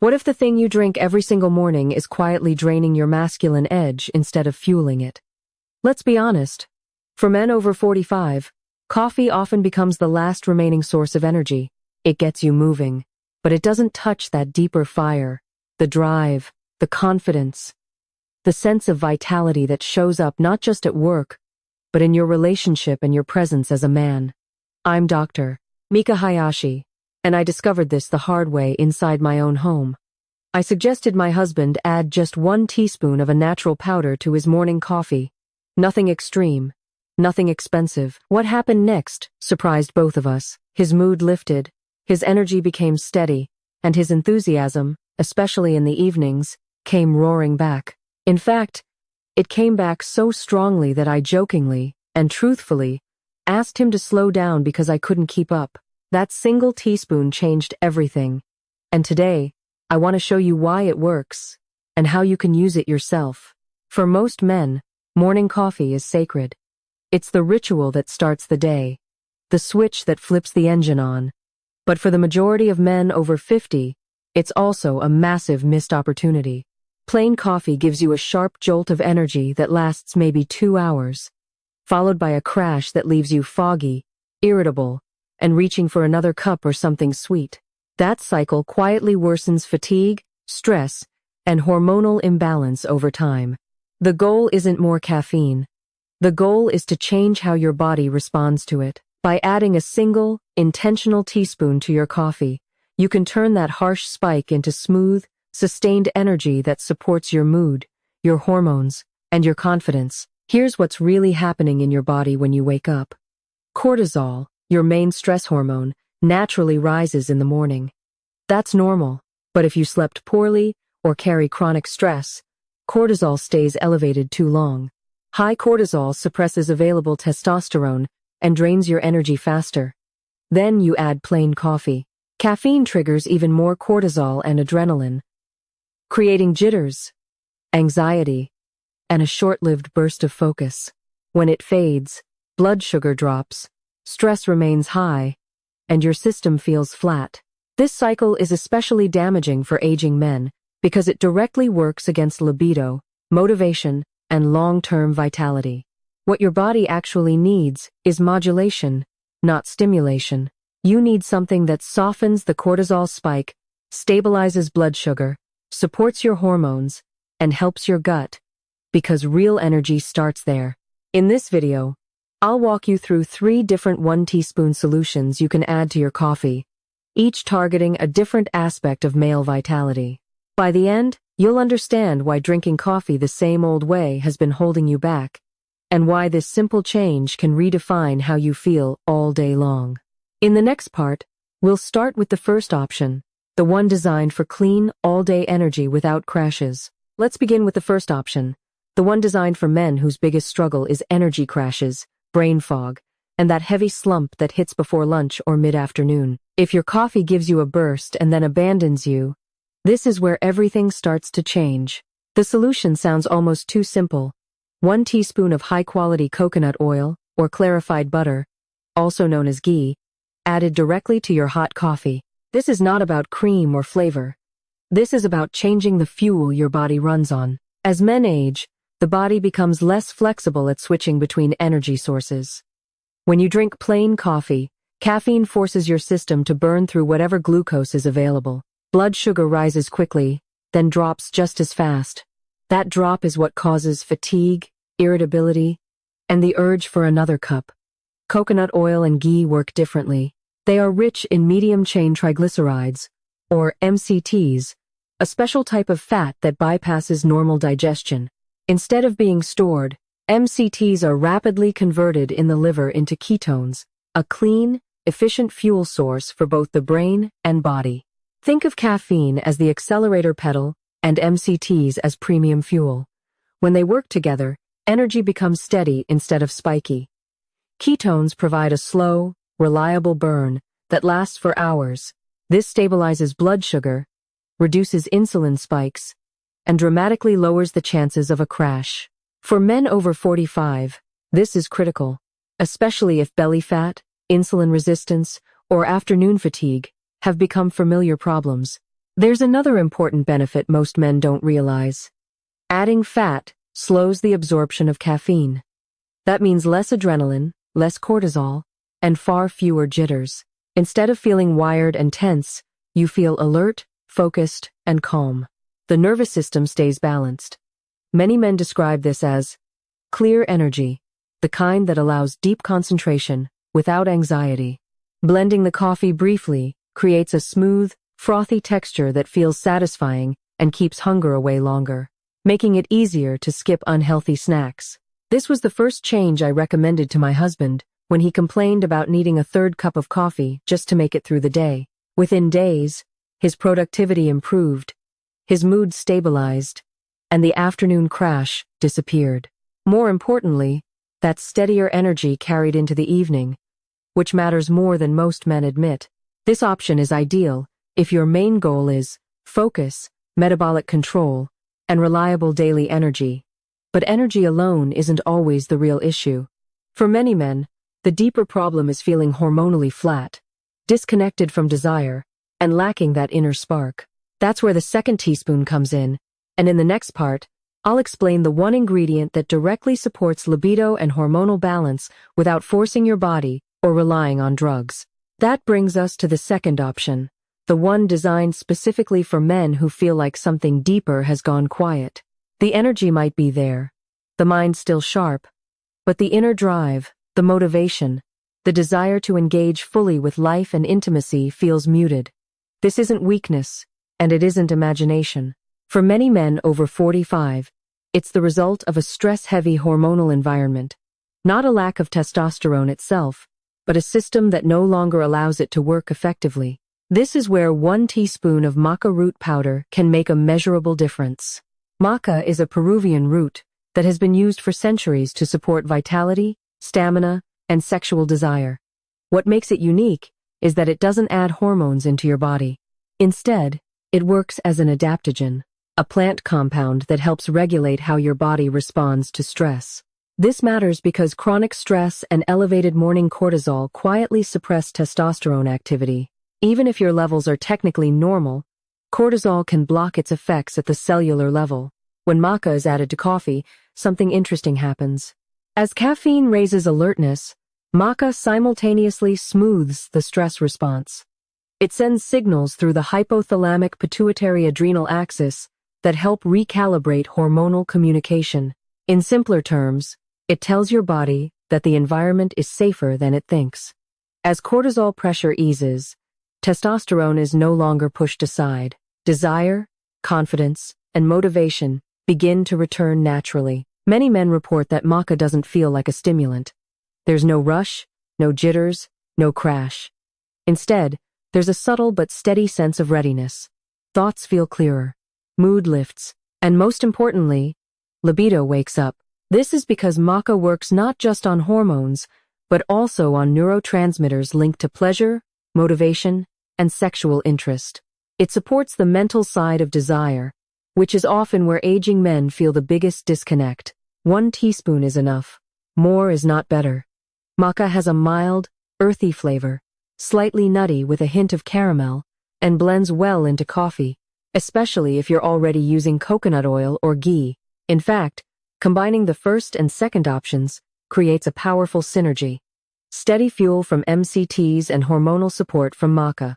What if the thing you drink every single morning is quietly draining your masculine edge instead of fueling it? Let's be honest. For men over 45, coffee often becomes the last remaining source of energy. It gets you moving, but it doesn't touch that deeper fire, the drive, the confidence, the sense of vitality that shows up not just at work, but in your relationship and your presence as a man. I'm Dr. Mika Hayashi, and I discovered this the hard way inside my own home. I suggested my husband add just 1 teaspoon of a natural powder to his morning coffee. Nothing extreme, nothing expensive. What happened next surprised both of us. His mood lifted, his energy became steady, and his enthusiasm, especially in the evenings, came roaring back. In fact, it came back so strongly that I jokingly, and truthfully, asked him to slow down because I couldn't keep up. That single teaspoon changed everything. And today, I want to show you why it works, and how you can use it yourself. For most men, morning coffee is sacred. It's the ritual that starts the day, the switch that flips the engine on. But for the majority of men over 50, it's also a massive missed opportunity. Plain coffee gives you a sharp jolt of energy that lasts maybe 2 hours, followed by a crash that leaves you foggy, irritable, and reaching for another cup or something sweet. That cycle quietly worsens fatigue, stress, and hormonal imbalance over time. The goal isn't more caffeine. The goal is to change how your body responds to it. By adding a single, intentional teaspoon to your coffee, you can turn that harsh spike into smooth, sustained energy that supports your mood, your hormones, and your confidence. Here's what's really happening in your body when you wake up. Cortisol, your main stress hormone, naturally rises in the morning. That's normal, but if you slept poorly or carry chronic stress, cortisol stays elevated too long. High cortisol suppresses available testosterone and drains your energy faster. Then you add plain coffee. Caffeine triggers even more cortisol and adrenaline, creating jitters, anxiety, and a short-lived burst of focus. When it fades, blood sugar drops, stress remains high, and your system feels flat. This cycle is especially damaging for aging men because it directly works against libido, motivation, and long-term vitality. What your body actually needs is modulation, not stimulation. You need something that softens the cortisol spike, stabilizes blood sugar, supports your hormones, and helps your gut, because real energy starts there. In this video, I'll walk you through 3 different 1 teaspoon solutions you can add to your coffee, each targeting a different aspect of male vitality. By the end, you'll understand why drinking coffee the same old way has been holding you back, and why this simple change can redefine how you feel all day long. In the next part, we'll start with the first option, the one designed for clean, all-day energy without crashes. Let's begin with the first option, the one designed for men whose biggest struggle is energy crashes, brain fog, and that heavy slump that hits before lunch or mid-afternoon. If your coffee gives you a burst and then abandons you, this is where everything starts to change. The solution sounds almost too simple. 1 teaspoon of high-quality coconut oil, or clarified butter, also known as ghee, added directly to your hot coffee. This is not about cream or flavor. This is about changing the fuel your body runs on. As men age, the body becomes less flexible at switching between energy sources. When you drink plain coffee, caffeine forces your system to burn through whatever glucose is available. Blood sugar rises quickly, then drops just as fast. That drop is what causes fatigue, irritability, and the urge for another cup. Coconut oil and ghee work differently. They are rich in medium-chain triglycerides, or MCTs, a special type of fat that bypasses normal digestion. Instead of being stored, MCTs are rapidly converted in the liver into ketones, a clean, efficient fuel source for both the brain and body. Think of caffeine as the accelerator pedal and MCTs as premium fuel. When they work together, energy becomes steady instead of spiky. Ketones provide a slow, reliable burn that lasts for hours. This stabilizes blood sugar, reduces insulin spikes, and dramatically lowers the chances of a crash. For men over 45, this is critical, especially if belly fat, insulin resistance, or afternoon fatigue have become familiar problems. There's another important benefit most men don't realize. Adding fat slows the absorption of caffeine. That means less adrenaline, less cortisol, and far fewer jitters. Instead of feeling wired and tense, you feel alert, focused, and calm. The nervous system stays balanced. Many men describe this as clear energy, the kind that allows deep concentration without anxiety. Blending the coffee briefly creates a smooth, frothy texture that feels satisfying and keeps hunger away longer, making it easier to skip unhealthy snacks. This was the first change I recommended to my husband when he complained about needing a third cup of coffee just to make it through the day. Within days, his productivity improved, his mood stabilized, and the afternoon crash disappeared. More importantly, that steadier energy carried into the evening, which matters more than most men admit. This option is ideal if your main goal is focus, metabolic control, and reliable daily energy. But energy alone isn't always the real issue. For many men, the deeper problem is feeling hormonally flat, disconnected from desire, and lacking that inner spark. That's where the second teaspoon comes in, and in the next part, I'll explain the one ingredient that directly supports libido and hormonal balance without forcing your body or relying on drugs. That brings us to the second option, the one designed specifically for men who feel like something deeper has gone quiet. The energy might be there, the mind still sharp, but the inner drive, the motivation, the desire to engage fully with life and intimacy feels muted. This isn't weakness, and it isn't imagination. For many men over 45, it's the result of a stress-heavy hormonal environment, not a lack of testosterone itself, but a system that no longer allows it to work effectively. This is where 1 teaspoon of maca root powder can make a measurable difference. Maca is a Peruvian root that has been used for centuries to support vitality, stamina, and sexual desire. What makes it unique is that it doesn't add hormones into your body. Instead, it works as an adaptogen, a plant compound that helps regulate how your body responds to stress. This matters because chronic stress and elevated morning cortisol quietly suppress testosterone activity. Even if your levels are technically normal, cortisol can block its effects at the cellular level. When maca is added to coffee, something interesting happens. As caffeine raises alertness, maca simultaneously smooths the stress response. It sends signals through the hypothalamic pituitary adrenal axis that help recalibrate hormonal communication. In simpler terms, it tells your body that the environment is safer than it thinks. As cortisol pressure eases, testosterone is no longer pushed aside. Desire, confidence, and motivation begin to return naturally. Many men report that maca doesn't feel like a stimulant. There's no rush, no jitters, no crash. Instead, there's a subtle but steady sense of readiness. Thoughts feel clearer, mood lifts, and most importantly, libido wakes up. This is because maca works not just on hormones, but also on neurotransmitters linked to pleasure, motivation, and sexual interest. It supports the mental side of desire, which is often where aging men feel the biggest disconnect. 1 teaspoon is enough. More is not better. Maca has a mild, earthy flavor, slightly nutty with a hint of caramel, and blends well into coffee, especially if you're already using coconut oil or ghee. In fact, combining the first and second options creates a powerful synergy. Steady fuel from MCTs and hormonal support from maca.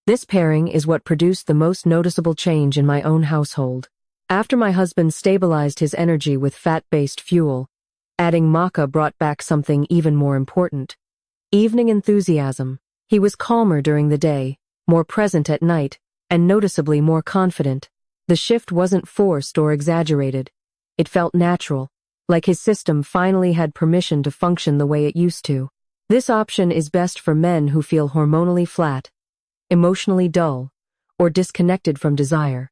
This pairing is what produced the most noticeable change in my own household. After my husband stabilized his energy with fat-based fuel, adding maca brought back something even more important. Evening enthusiasm. He was calmer during the day, more present at night, and noticeably more confident. The shift wasn't forced or exaggerated. It felt natural, like his system finally had permission to function the way it used to. This option is best for men who feel hormonally flat, emotionally dull, or disconnected from desire.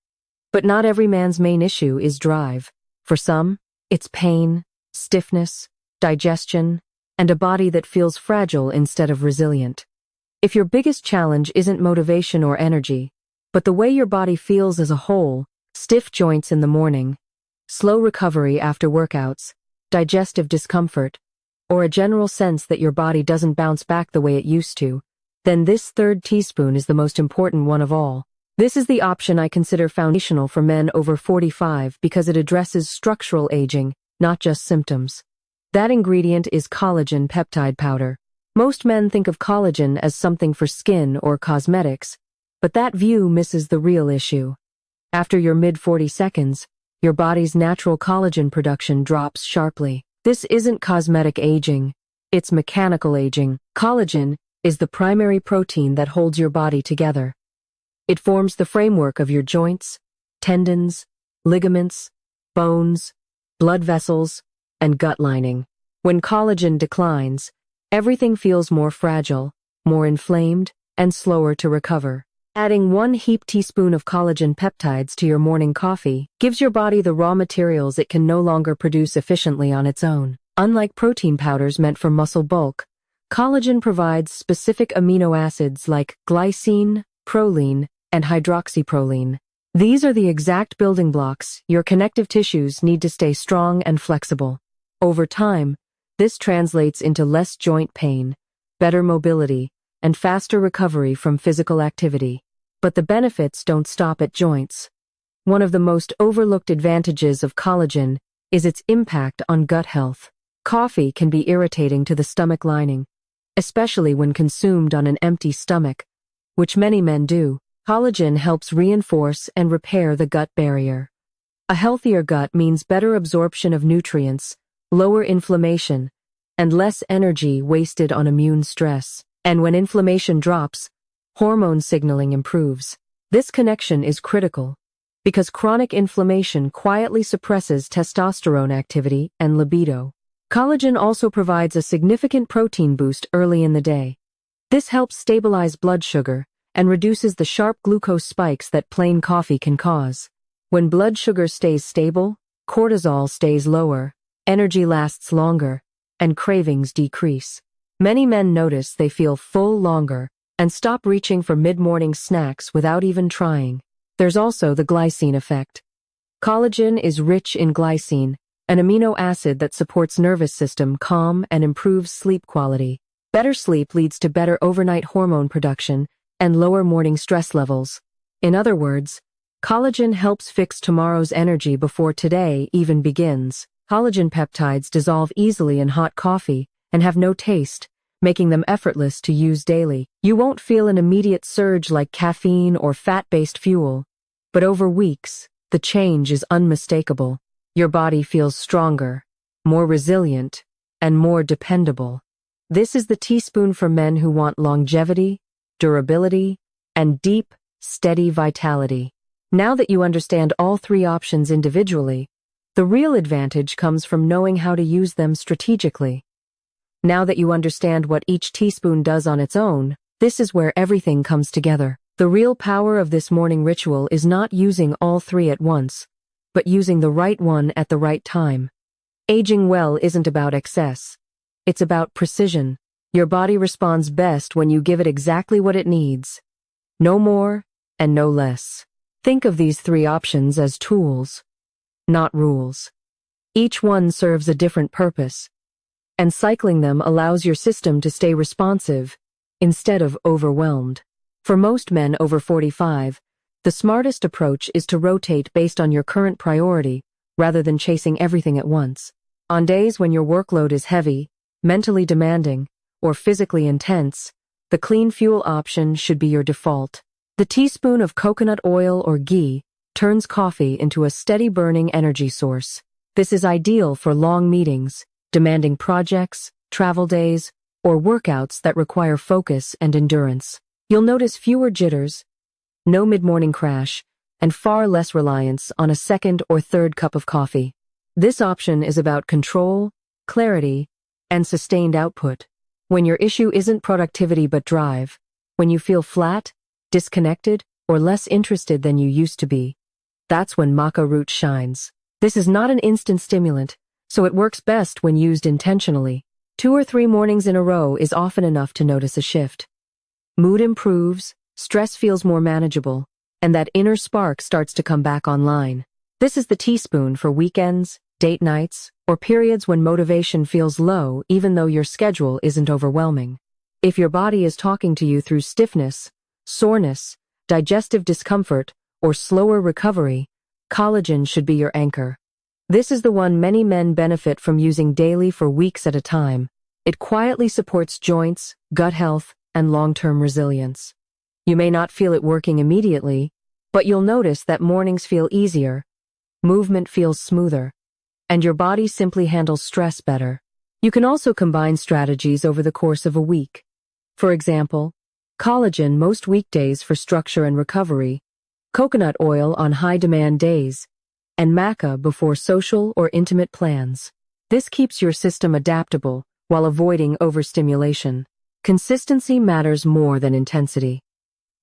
But not every man's main issue is drive. For some, it's pain, stiffness, digestion, and a body that feels fragile instead of resilient. If your biggest challenge isn't motivation or energy, but the way your body feels as a whole, stiff joints in the morning, slow recovery after workouts, digestive discomfort, or a general sense that your body doesn't bounce back the way it used to, then this 3rd teaspoon is the most important one of all. This is the option I consider foundational for men over 45 because it addresses structural aging, not just symptoms. That ingredient is collagen peptide powder. Most men think of collagen as something for skin or cosmetics, but that view misses the real issue. After your mid-40 seconds, your body's natural collagen production drops sharply. This isn't cosmetic aging, it's mechanical aging. Collagen is the primary protein that holds your body together. It forms the framework of your joints, tendons, ligaments, bones, blood vessels, and gut lining. When collagen declines, everything feels more fragile, more inflamed, and slower to recover. Adding 1 heaped teaspoon of collagen peptides to your morning coffee gives your body the raw materials it can no longer produce efficiently on its own. Unlike protein powders meant for muscle bulk, collagen provides specific amino acids like glycine, proline, and hydroxyproline. These are the exact building blocks your connective tissues need to stay strong and flexible. Over time, this translates into less joint pain, better mobility, and faster recovery from physical activity. But the benefits don't stop at joints. One of the most overlooked advantages of collagen is its impact on gut health. Coffee can be irritating to the stomach lining, especially when consumed on an empty stomach, which many men do. Collagen helps reinforce and repair the gut barrier. A healthier gut means better absorption of nutrients, lower inflammation, and less energy wasted on immune stress. And when inflammation drops, hormone signaling improves. This connection is critical because chronic inflammation quietly suppresses testosterone activity and libido. Collagen also provides a significant protein boost early in the day. This helps stabilize blood sugar and reduces the sharp glucose spikes that plain coffee can cause. When blood sugar stays stable, cortisol stays lower, energy lasts longer, and cravings decrease. Many men notice they feel full longer and stop reaching for mid-morning snacks without even trying. There's also the glycine effect. Collagen is rich in glycine, an amino acid that supports nervous system calm and improves sleep quality. Better sleep leads to better overnight hormone production and lower morning stress levels. In other words, collagen helps fix tomorrow's energy before today even begins. Collagen peptides dissolve easily in hot coffee and have no taste, making them effortless to use daily. You won't feel an immediate surge like caffeine or fat-based fuel, but over weeks, the change is unmistakable. Your body feels stronger, more resilient, and more dependable. This is the teaspoon for men who want longevity, durability, and deep, steady vitality. Now that you understand all 3 options individually, the real advantage comes from knowing how to use them strategically. Now that you understand what each teaspoon does on its own, this is where everything comes together. The real power of this morning ritual is not using all 3 at once, but using the right one at the right time. Aging well isn't about excess. It's about precision. Your body responds best when you give it exactly what it needs. No more and no less. Think of these 3 options as tools, not rules. Each one serves a different purpose, and cycling them allows your system to stay responsive instead of overwhelmed. For most men over 45, the smartest approach is to rotate based on your current priority rather than chasing everything at once. On days when your workload is heavy, mentally demanding, or physically intense, the clean fuel option should be your default. The teaspoon of coconut oil or ghee turns coffee into a steady-burning energy source. This is ideal for long meetings, demanding projects, travel days, or workouts that require focus and endurance. You'll notice fewer jitters, no mid-morning crash, and far less reliance on a second or third cup of coffee. This option is about control, clarity, and sustained output. When your issue isn't productivity but drive, when you feel flat, disconnected, or less interested than you used to be, that's when maca root shines. This is not an instant stimulant, so it works best when used intentionally. 2 or 3 mornings in a row is often enough to notice a shift. Mood improves, stress feels more manageable, and that inner spark starts to come back online. This is the teaspoon for weekends, date nights, or periods when motivation feels low even though your schedule isn't overwhelming. If your body is talking to you through stiffness, soreness, digestive discomfort, or slower recovery, collagen should be your anchor. This is the one many men benefit from using daily for weeks at a time. It quietly supports joints, gut health, and long-term resilience. You may not feel it working immediately, but you'll notice that mornings feel easier, movement feels smoother, and your body simply handles stress better. You can also combine strategies over the course of a week. For example, collagen most weekdays for structure and recovery, coconut oil on high-demand days, and maca before social or intimate plans. This keeps your system adaptable while avoiding overstimulation. Consistency matters more than intensity.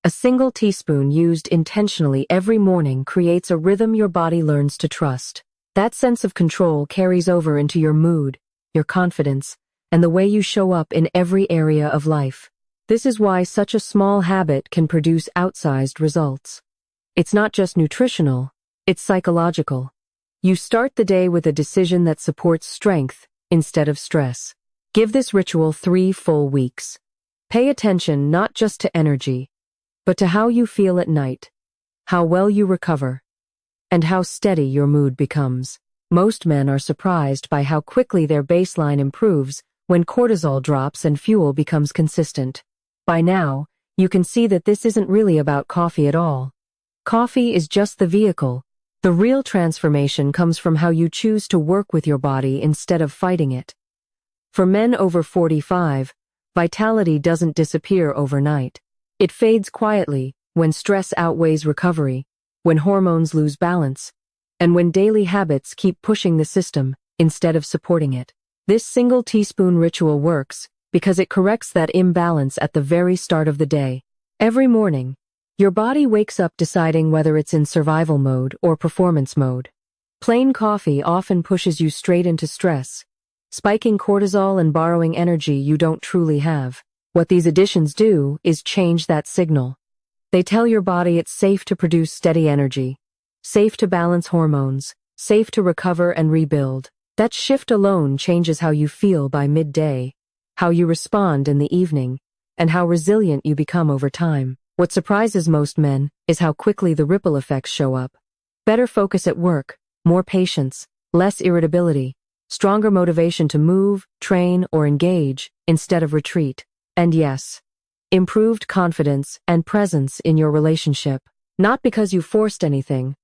A single teaspoon used intentionally every morning creates a rhythm your body learns to trust. That sense of control carries over into your mood, your confidence, and the way you show up in every area of life. This is why such a small habit can produce outsized results. It's not just nutritional, it's psychological. You start the day with a decision that supports strength instead of stress. Give this ritual 3 full weeks. Pay attention not just to energy, but to how you feel at night, how well you recover, and how steady your mood becomes. Most men are surprised by how quickly their baseline improves when cortisol drops and fuel becomes consistent. By now, you can see that this isn't really about coffee at all. Coffee is just the vehicle. The real transformation comes from how you choose to work with your body instead of fighting it. For men over 45, vitality doesn't disappear overnight. It fades quietly when stress outweighs recovery, when hormones lose balance, and when daily habits keep pushing the system instead of supporting it. This single teaspoon ritual works because it corrects that imbalance at the very start of the day. Every morning, your body wakes up deciding whether it's in survival mode or performance mode. Plain coffee often pushes you straight into stress, spiking cortisol and borrowing energy you don't truly have. What these additions do is change that signal. They tell your body it's safe to produce steady energy, safe to balance hormones, safe to recover and rebuild. That shift alone changes how you feel by midday, how you respond in the evening, and how resilient you become over time. What surprises most men is how quickly the ripple effects show up. Better focus at work, more patience, less irritability, stronger motivation to move, train, or engage instead of retreat. And yes, improved confidence and presence in your relationship. Not because you forced anything,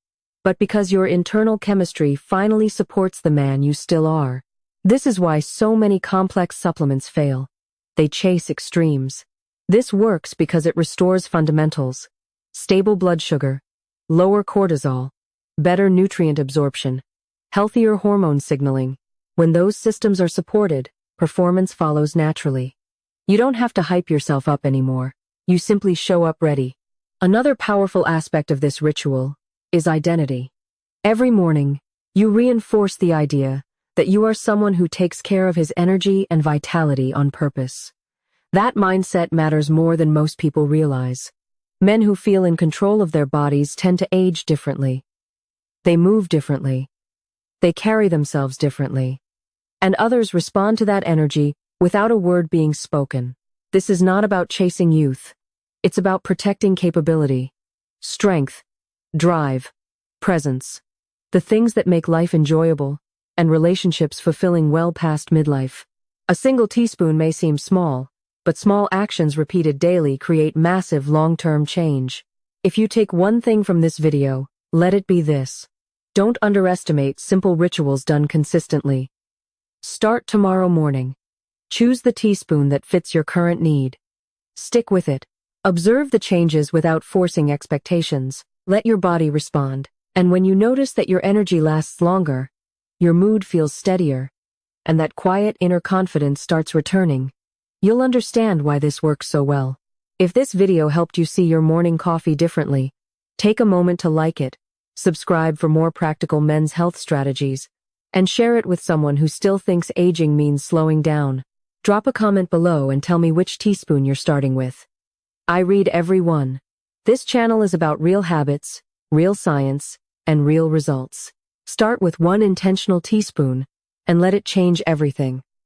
but because your internal chemistry finally supports the man you still are. This is why so many complex supplements fail. They chase extremes. This works because it restores fundamentals: stable blood sugar, lower cortisol, better nutrient absorption, healthier hormone signaling. When those systems are supported, performance follows naturally. You don't have to hype yourself up anymore. You simply show up ready. Another powerful aspect of this ritual is identity. Every morning, you reinforce the idea that you are someone who takes care of his energy and vitality on purpose. That mindset matters more than most people realize. Men who feel in control of their bodies tend to age differently. They move differently. They carry themselves differently. And others respond to that energy without a word being spoken. This is not about chasing youth. It's about protecting capability, strength, drive, presence, the things that make life enjoyable and relationships fulfilling well past midlife. A single teaspoon may seem small, but small actions repeated daily create massive long-term change. If you take one thing from this video, let it be this: don't underestimate simple rituals done consistently. Start tomorrow morning. Choose the teaspoon that fits your current need. Stick with it. Observe the changes without forcing expectations. Let your body respond. And when you notice that your energy lasts longer, your mood feels steadier, and that quiet inner confidence starts returning, you'll understand why this works so well. If this video helped you see your morning coffee differently, take a moment to like it, subscribe for more practical men's health strategies, and share it with someone who still thinks aging means slowing down. Drop a comment below and tell me which teaspoon you're starting with. I read every one. This channel is about real habits, real science, and real results. Start with one intentional teaspoon and let it change everything.